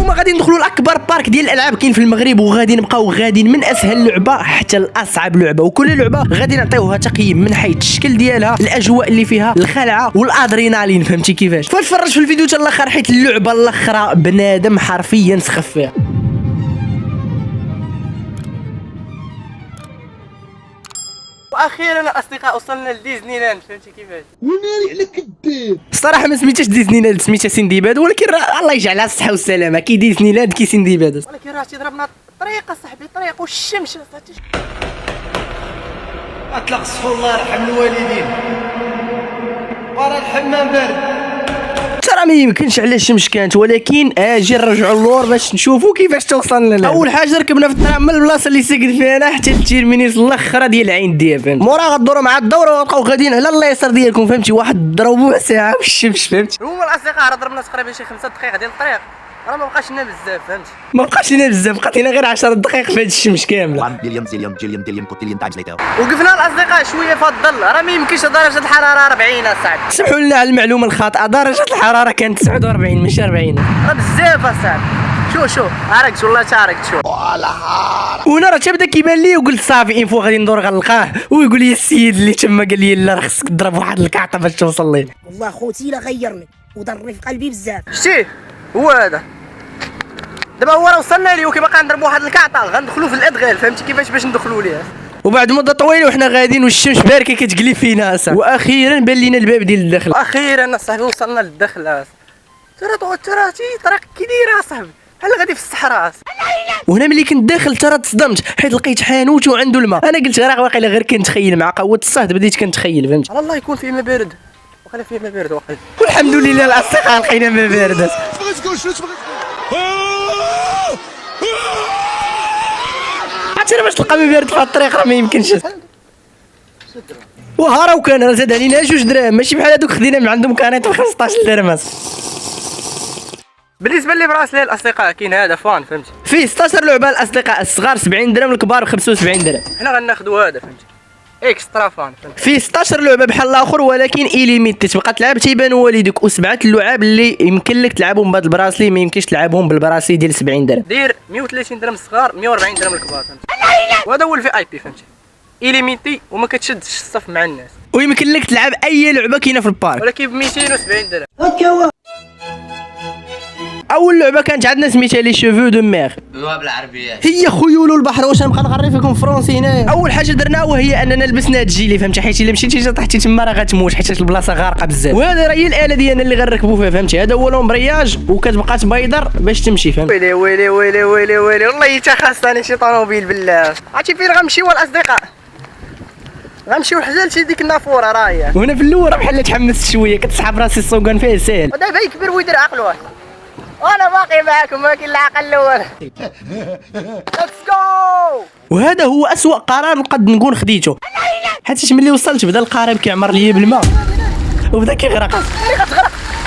اليوم غادي ندخلوا لاكبر بارك ديال الالعاب كاين في المغرب، وغادي نبقاو غاديين من اسهل لعبه حتى لاصعب لعبه، وكل لعبه غادي نعطيوها تقييم من حيث الشكل ديالها، الاجواء اللي فيها، الخلعه والادرينالين. فهمتي كيفاش؟ فتفرج في الفيديو حتى الاخر حيت اللعبه الاخرى بنادم حرفيا سخف فيها. واخيرا الاصدقاء وصلنا لديزني لاند. فهمتي كيفاش؟ وناري على كداب. الصراحه ما سميتهاش ديزني لاند، سميتها سندباد، ولكن الله يجعلها الصحه والسلامه. كي ديزني لاند كي سندباد، ولكن راه تيضربنا الطريق اصاحبي، الطريق والشمس. اطلق الصحو الله يرحم الوالدين، ورا الحمام بارد. ترى ما يمكنش على الشمس كانت، ولكن اجي نرجعوا اللور باش نشوفوا كيفاش توصلنا لهنا. اول حاجه ركبنا في الترام من البلاصه اللي ساكن فيها انا حتى التيرمينيس الاخرى ديال العين ديال، فهمت؟ مورا غدوروا مع الدوره وتبقاو غاديين على اليسار ديالكم، فهمتي؟ واحد ربع ساعه في الشمس، فهمت؟ هما الاصدقاء راه ضربنا تقريبا شي 5 دقائق ديال الطريق، راه ما بقاش لنا بزاف. فهمت؟ ما بقاش لنا بزاف، بقات لنا غير 10 دقائق في هاد الشمس كامله. 1 billion zillion jillion billion quadrillion times later. وقفنا الاصدقاء شويه في الظل، راه ما يمكنش درجه الحراره 40 اصاحبي. سمحوا لنا على المعلومه الخاطئه، درجه الحراره كانت 49 ماشي 40. راه بزاف اصاحبي. شوف عرقت والله تعرقت. شوف وانا راه تبدا كيبان لي، وقلت صافي انفو غادي ندور غنلقاه، ويقول لي السيد اللي تما قال لي لا راه خصك تضرب واحد الكعطه باش توصل ليه. والله خوتي لا غيرني وضرني في قلبي بزاف. شتيه هو هذا دابا، هو راه وصلنا ليه وكيبقى نضرب واحد الكعطه غندخلوا في الادغال. فهمتي كيفاش؟ باش ندخلوا ليه. وبعد مده طويله وحنا غاديين والشمس باركه كتقلي فينا اصاحبي، واخيرا بان لينا الباب ديال الدخل. اخيرا اصاحبي وصلنا للدخل. ترى طريق كي دايره اصاحبي بحال غادي في الصحراء. وهنا ملي كنت داخل ترى تصدمت حيت لقيت حانوت وعنده الماء. انا قلت راه واقيلا غير كنتخيل مع قوه الصهد، بديت كنتخيل، فهمت؟ على الله يكون فيه ما بارد، وقيلا فيه ما بارد وقيلا. والحمد لله الاصدقاء لقينا ما بارد. بغيت تقول شنو تبغي عرفتي باش تلقى ما بارد في الطريق راه ما يمكنش. وها راه كان راه زاد علينا 2 دراهم، ماشي بحال هذوك خدينا من عندهم كانيط ب 15 درهم. بالنسبه لي براسلي الاصدقاء كاين هذا فان. فهمتي؟ فيه 16 لعبه، الاصدقاء الصغار 70 درهم، الكبار ب 75 درهم. حنا غناخذوا هذا. فهمتي؟ اكسترا فان. فهمتي؟ فيه 16 لعبه بحال الاخر، ولكن ايليميتي، تبقى تلعب تيبان والديك، وسبعه اللعاب اللي يمكن لك تلعبهم بهذا البراسلي ما يمكنش تلعبهم بالبراسلي ديال 70 درهم. دير 130 درهم الصغار، 140 درهم الكبار. فهمتي؟ وهذا هو الفي اي بي. فهمتي؟ ايليميتي وما كتشدش الصف مع الناس، ويمكن لك تلعب اي لعبه كاينه في البارك، ولكن ب 270 درهم. اول لعبه كانت عندنا سميتها لي شوفو دو مير، لغه بالعربيه هي خيول البحر. واش نبقى نغري فيكم فرونسي هنايا؟ اول حاجه درناها وهي اننا لبسنا الجيلي، فهمتي؟ حيت الا مشيتي طحتي تما راه غتموت حيت البلاصه غارقه بزاف. وهذا راه هي الاله ديالنا اللي غنركبوا فيها، فهمتي؟ هذا هو لومبرياج وكتبقى تبيضر باش تمشي، فهمتي؟ ويلي ويلي ويلي ويلي ويلي والله حتى خاصني شي طوموبيل بالله. عرفتي فين غنمشيو الاصدقاء؟ غنمشيو حتى لشي ديك النافوره راهي. وهنا في الاول راه بحال تحمست شويه، كتسحب راسي السوقان فيه ساهل. ودابا يكبر ويدير عقل واحد، وانا باقي معاكم ما كاين العقل الاول. ليتس جو. وهذا هو أسوأ قرار نقد نكون خديته، حيت ملي وصلت بدا القارب كيعمر ليا بالماء وبدا كيغرق.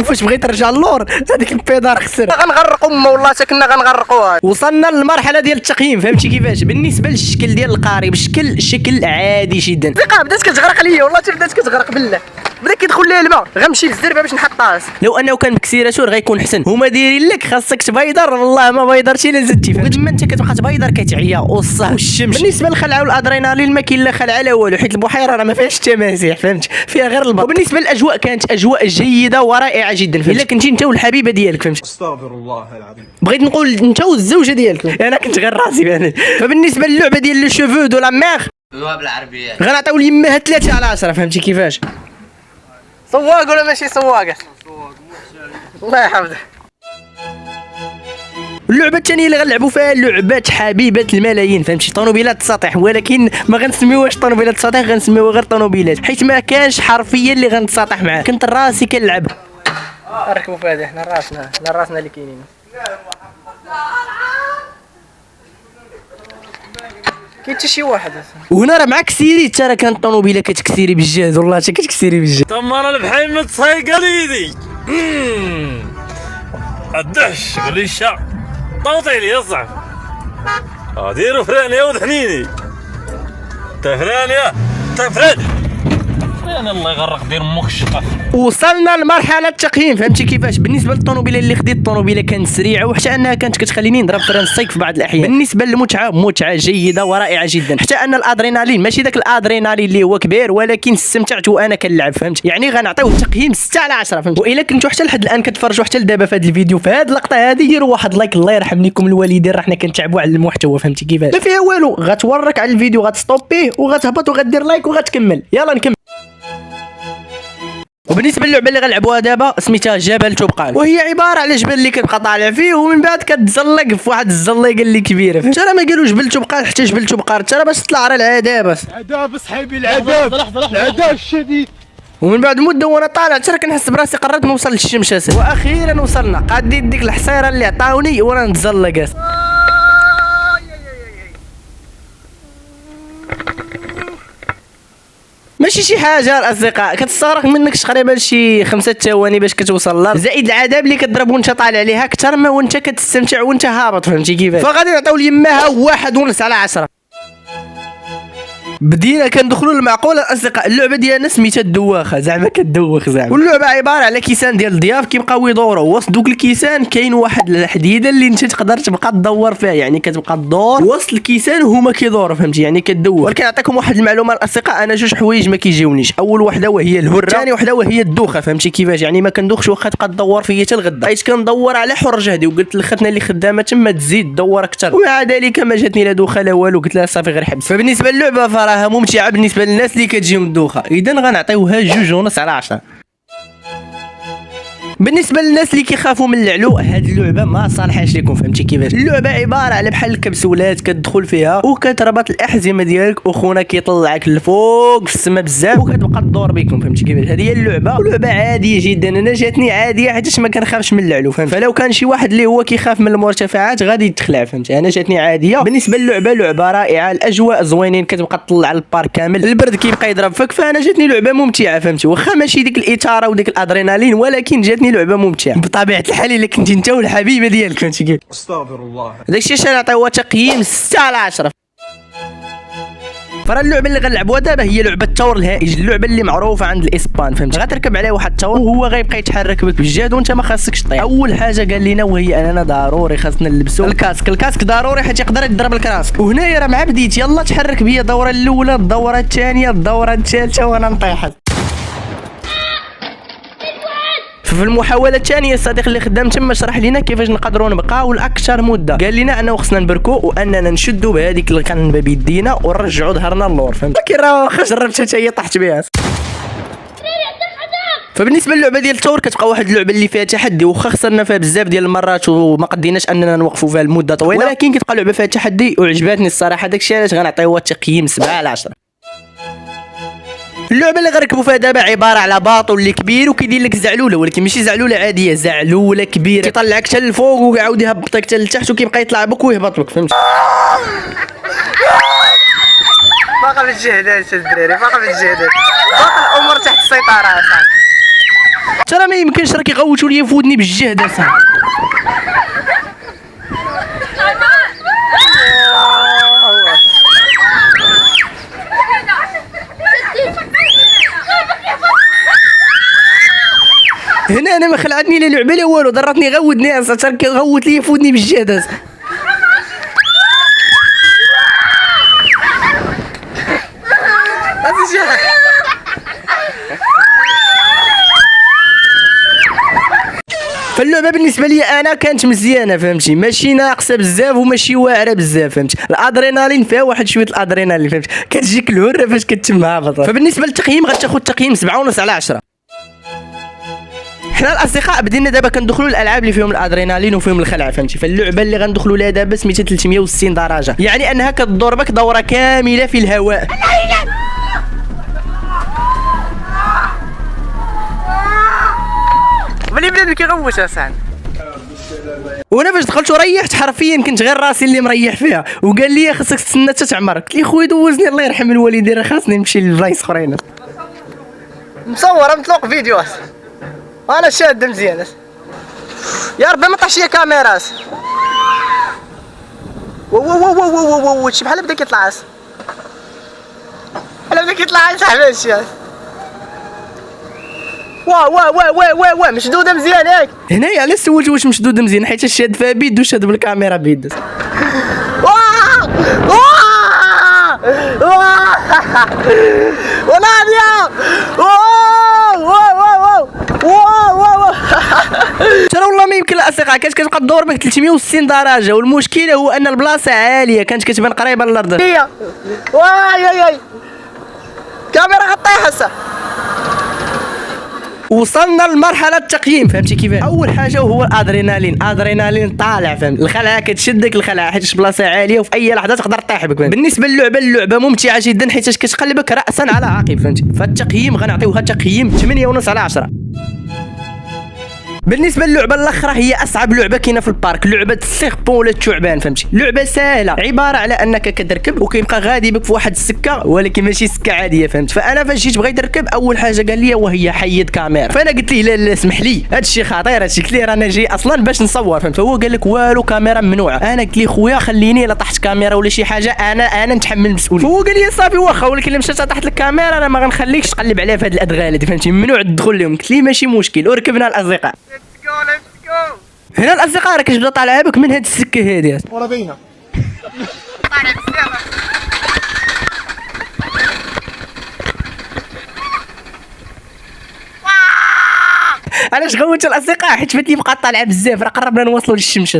وفاش بغيت نرجع اللور هذيك البيدار خسر. غنغرق امه والله حتى كنا غنغرقوها. وصلنا للمرحله ديال التقييم، فهمتي كيفاش؟ بالنسبه للشكل ديال القارب، شكل عادي جدا. ثقه بدات كتغرق ليا والله، حتى بدات كتغرق بالله، بدا كيدخل ليها الماء. غنمشي للزربه باش نحطها. لو انه كان بكسيرته غيكون حسن. هما دايرين لك خاصك تبيضر، والله ما بيضرتي لا زدتي، فهمتي؟ ما انت كتبقى تبيضر كتعيا والصهد والشمس. بالنسبه للخلعه والادرينالين ما كاين لا خلعه لا والو، حيت البحيره راه ما فيهاش التماسيح، فهمت؟ فيها غير البحر. وبالنسبه للاجواء كانت اجواء جيده ورائعه جدا، الا كنتي انت والحبيبه ديالك، فهمت؟ استغفر الله العظيم. بغيت نقول انت والزوجه ديالكم، انا كنت غير راسي يعني. فبالنسبه للعبه ديال لو شوفو دو لا مير، لغه بالعربيه، غنعطيو ليماها 3 على 10، فهمتي كيفاش؟ سواق ولا ماشي سواق؟ الله يحفظك. اللعبه الثانيه اللي غنلعبوا فيها لعبه حبيبه الملايين، فهمتي؟ طوموبيلات السطح، ولكن ما غنسميوهاش طوموبيلات السطح، غنسميوها غير طوموبيلات، حيت ما كانش حرفيا اللي غنتساطح معاه. كنت راسي كنلعب. نركبوا في هذه، حنا راسنا اللي كاينين. كاين حتى شي واحد. وهنا راه معاك كسيري، حتى راه كانت الطوموبيله كتكسيري بالجهد، والله حتى كتكسيري بالجهد. تما انا البحيم متصايقه ليدي. الدهش قول لي الشعب طوطي لي يصعب. ديروا فران يا ولد حنيني. تا فران يا تا فران. يعني الله يغرق دير امك الشقه. وصلنا لمرحله التقييم، فهمتي كيفاش؟ بالنسبه للطوموبيله اللي خديت، الطوموبيله كانت سريعه وحتى انها كانت كتخليني نضرب فران السيك في بعض الاحيان. بالنسبه للمتعه، متعه جيده ورائعه جدا، حتى ان الادرينالين ماشي داك الادرينالين اللي هو كبير، ولكن استمتعت وانا كنلعب، فهمت يعني؟ غنعطيوه تقييم 6 على 10، فهمت؟ والا كنتو حتى لحد الان كتفرجوا حتى لدابا في هذا الفيديو في هذه اللقطه هذه، ديروا واحد لايك، الله يرحم لكم الوالدين، راه حنا كنتعبوا على المحتوى، فهمتي كيفاش؟ ما فيها والو، غتورك على الفيديو، غتستوبيه وغتهبط وغدير لايك وغتكمل. يلا نكمل. وبالنسبه للعبه اللي غنلعبوها دابا سميتها جبل تبقان، وهي عباره على جبل اللي كتبقى طالع فيه ومن بعد كتزلق في واحد الزليقه اللي كبيره، فهمت؟ راه ما قالوا جبل تبقان حتى جبل تبقان، ترى باش تطلع راه العذاب، العذاب صحيبي، العذاب العذاب الشديد. ومن بعد مده وانا طالع ترى كنحس براسي قررت نوصل للشمس اساسا، واخيرا وصلنا. قاديت ديك الحصيره اللي عطاوني وانا نتزلق. ماشي شي حاجه الاصدقاء، كتستغرق منك تقريبا شي 5 ثواني باش كتوصل لها، زائد العذاب اللي كتضرب وانت طالع عليها اكثر ما وانت كتستمتع وانت هابط، فهمتي كيفاش؟ فغادي نعطيو ليماها 1.5 على 10. بدينا كندخلوا للمعقول الاصدقاء. اللعبه ديالنا سميتها الدواخه، زعما كدوخ زعما، واللعبه عباره على كيسان ديال الضياف كيبقاو يدوروا وسط دوك الكيسان. كاين واحد الحديده اللي انت تقدر تبقى تدور فيها، يعني كتبقى تدور وسط الكيسان وهما كيدوروا، فهمتي يعني كدور. ولكن نعطيكم واحد المعلومه الاصدقاء، انا جوج حوايج ما كيجيونيش. اول وحده وهي الهره، ثاني وحده وهي الدوخه، فهمتي كيفاش؟ يعني ما كندوخش واخا تبقى تدور فيا حتى الغدا، حيت كندور على حر جهدي، وقلت لختنا اللي خدامه تما تزيد تدور اكثر، ومع ذلك ما جاتني لا دوخه لا والو، قلت لها صافي غير حبس. فبالنسبه للعبه فراها ممتعه بالنسبه للناس اللي كتجيهم الدوخه، اذا غنعطيوها 2.5 على 10. بالنسبه للناس اللي كيخافوا من العلو، هاد اللعبه ما صالحاش لكم، فهمتي كيفاش؟ اللعبه عباره على بحال الكبسولات كتدخل فيها وكتربط الاحزمه ديالك وخونا كيطلعك لفوق في السما بزاف وكتبقى تدور بكم، فهمتي كيفاش؟ هذه هي اللعبه، ولعبه عاديه جدا. انا جاتني عاديه حيت ما كنخافش من العلو، فهمت؟ فلو كان شي واحد اللي هو كيخاف من المرتفعات غادي يتخلع، فهمتي؟ انا جاتني عاديه. بالنسبه للعبه، لعبه رائعه، الاجواء زوينين، كتبقى تطلع على البارك كامل، البرد كيبقى يضرب فيك، فانا جاتني لعبه ممتعه، فهمتي؟ واخا ماشي ديك الاثاره وديك الادرينالين، ولكن جاتني لعبه ممتعه بطبيعه الحال الا كنتي انت والحبيبه ديالك، فهمتي كيف؟ استغفر الله. داكشي علاش نعطيوها تقييم 6 على 10. فرا اللعبه اللي غنلعبوها دابا هي لعبه الثور الهائج، اللعبه اللي معروفه عند الاسبان، فهمت؟ غتركب عليه واحد الثور وهو غيبقى يتحرك بك بالجهد وانت ما خاصكش تطيح. اول حاجه قال لنا وهي اننا ضروري خاصنا نلبسوا الكاسك. الكاسك ضروري حيت يقدر يضرب الكراسك. وهنايا راه مع بديت يلا تحرك بيا الدوره الاولى، الدوره الثانيه، الدوره الثالثه وانا نطيح. في المحاوله الثانيه الصديق اللي خدام تما شرح لنا كيفاش نقدروا نبقاو لاكثر مده. قال لنا انه خصنا نبركو واننا نشدوا بهذيك القنبه بيدينا ونرجعوا ظهرنا للور، فهمت؟ ولكن راه واخا جربت حتى هي طحت بها. فبالنسبه للعبه ديال التور كتبقى واحد اللعبه اللي فيها تحدي، واخا خسرنا فيها بزاف ديال المرات وما قديناش اننا نوقفوا فيها لمده طويله، ولكن كتبقى لعبه فيها تحدي وعجباتني الصراحه. داكشي علاش غنعطيوها تقييم 7 على 10. اللعبه اللي غنركبوا فيها دابا عباره على باطو اللي كبير وكيدير لك زعلوله، ولكن ماشي زعلوله عاديه، زعلوله كبيره كيطلعك حتى للفوق ويعاود يهبطك حتى لتحت وكيبقى يطلع بك ويهبط بك، فهمت؟ باقا في الجهدات الدراري، باقا في الجهدات، باقا الامور تحت السيطره اصاحبي. ترى ما يمكنش راه كيغوتوا لي في ودني بالجهد اصاحبي. هنا انا ما خلعتني لا لعبه لا والو، ضرتني غودني اصاحبي، كيغوت لي في ودني بالجهد اصاحبي. فاللعبه بالنسبه لي انا كانت مزيانه، فهمتي؟ ماشي ناقصه بزاف وماشي واعره بزاف، فهمتي؟ الادرينالين فيها واحد شويه الادرينالين، فهمتي؟ كتجيك الهره فاش كتم هابط. فبالنسبه للتقييم غتاخذ تقييم 7.5 على 10. حنا الاصدقاء بدينا دابا كندخلوا الالعاب اللي فيهم الادرينالين وفيهم الخلع، فهمتي؟ فاللعبه اللي غندخلوا لها دابا سميتها 360 درجه، يعني انها كتدور بك دوره كامله في الهواء. ملي بدا كيغوت اصاحبي. وانا فاش دخلت وريحت حرفيا كنت غير راسي اللي مريح فيها، وقال لي خاصك تستنى حتى تعمر. قلت لي خويا دوزني الله يرحم الوالدين، راه خاصني نمشي لبلايص اخرين. مصوره مطلوق فيديو انا شاد مزيان. يا ربي ما طاحش لي كاميرا. واو شي بحال بدا كيطلع بحال بدا كيطلع صاحبي هادشي. واه مشدوده مزيان ياك. هنايا علاش سولت واش مشدود مزيان؟ حيت شاد فيها بيد وشاد بالكاميرا بيد. ونادية ترى والله ما يمكن الاصدقاء، كانت كتبقى تدور بك 360 درجه، والمشكله هو ان البلاصه عاليه، كانت كتبان قريبه للارض. واي كاميرا غطيها هسه. وصلنا لمرحله التقييم، فهمتي كيفاش؟ اول حاجه وهو الادرينالين طالع، فهمت؟ الخلعه كتشدك الخلعه حيت بلاصه عاليه وفي اي لحظه تقدر طيح بك. بالنسبه للعبه، اللعبه ممتعه جدا حيت كتقلبك راسا على عقب، فهمتي؟ فالتقييم غنعطيوها تقييم 8.5 على 10. بالنسبه للعبه الاخرى هي اصعب لعبه كاينه في البارك، لعبه السيربون ولا الثعبان، فهمتي؟ لعبه سهله، عباره على انك كتركب وكيبقى غادي بك في واحد السكه، ولكن ماشي سكه عاديه، فهمت؟ فانا فاش جيت بغيت نركب اول حاجه قال لي وهي حيد كاميرا، فانا قلت له لا اسمح لي هادشي خطير، هادشي قلت له رانا جاي اصلا باش نصور، فهمت؟ فهو قال لك والو كاميرا ممنوعه. انا قلت له خويا خليني الا طحت كاميرا ولا شي حاجه انا نتحمل المسؤوليه. فهو قال لي صافي واخا، ولكن الا مشات طحت الكاميرا انا ما غنخليكش تقلب عليها في هاد الادغال هادي، فهمتي؟ ممنوع تدخل لهم. قلت له ماشي مشكل، وركبنا الاصدقاء. هنا الاصدقاء راك تبدا طالعه بك من هاد السكه هادي ورا بيها. علاش غوت الاصدقاء؟ حيت فات لي بقات طالعه بزاف، راه قربنا نوصلوا للشمس.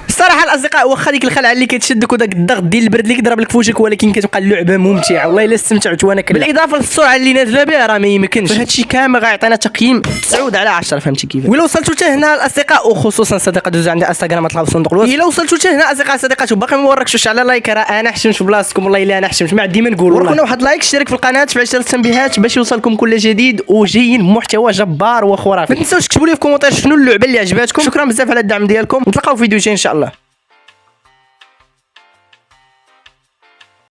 صراحه الاصدقاء واخا ديك الخلعه اللي كتشدك وداك الضغط ديال البرد اللي كيضرب لك في وجهك، ولكن كتبقى اللعبه ممتعه والله الا استمتعت وانا بالاضافه للسرعه اللي نازله بها راه ما يمكنش. فهادشي كامل غيعطينا تقييم 9 على 10، فهمتي كيفاش؟ ولا وصلتوا حتى هنا الاصدقاء، وخصوصا صديقه دوزو عندي انستغرام طلعوا في صندوق الوصف. الا وصلتوا حتى هنا اصدقاء صديقات وباقي ما وركتوش على لايك، راه انا حشمت في بلاصتكم والله الا انا حشمت، ما ديما نقول وركونا واحد لايك، اشترك في القناه، تفعل زر التنبيهات باش يوصلكم كل جديد وجايين بمحتوى جبار وخرافي. ما تنساوش تكتبوا لي في كومونتير شنو اللعبه اللي عجباتكم. شكرا بزاف على الدعم ديالكم، نتلاقاو في فيديو جاي ان شاء الله.